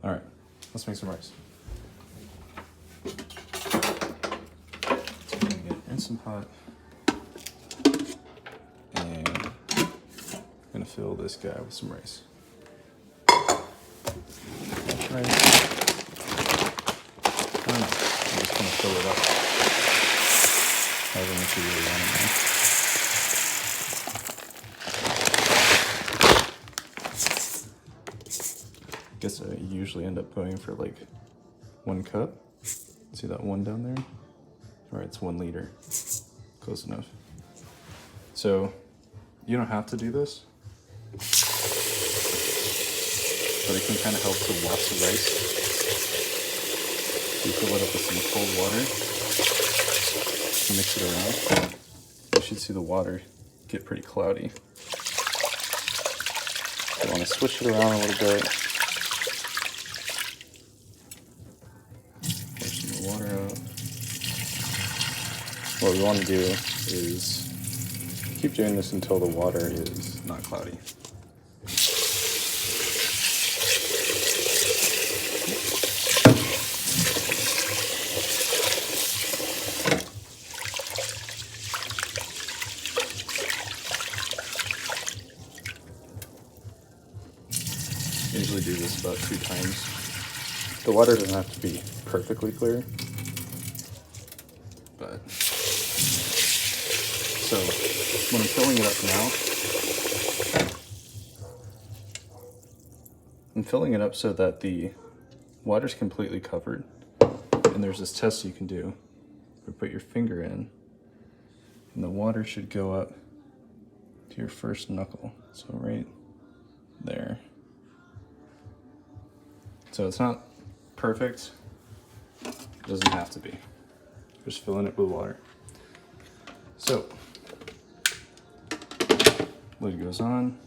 All right, let's make some rice. So I'm gonna get Instant Pot, and I'm gonna fill this guy with some rice. Rice. I don't know. I'm just gonna fill it up. However much you really want it. Guess I usually end up going for like 1 cup. See that one down there? All right, it's 1 liter. Close enough. So you don't have to do this, but it can kind of help to wash the rice. You fill it up with some cold water, mix it around. You should see the water get pretty cloudy. You want to switch it around a little bit. Pour some more water out. What we want to do is keep doing this until the water is not cloudy. I usually do this about 2 times. The water doesn't have to be perfectly clear, but so when I'm filling it up now, I'm filling it up so that the water's completely covered. And there's this test you can do. You put your finger in, and the water should go up to your first knuckle. So right there. So it's not perfect. It doesn't have to be. Just filling it with water. So lid goes on.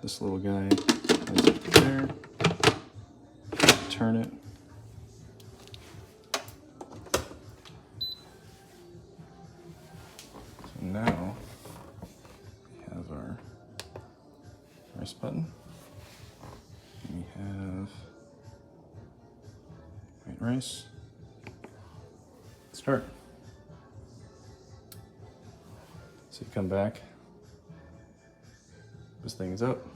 This little guy is up there. Turn it. So now we have our rice button. We have white rice. Start. So you come back. This thing is up.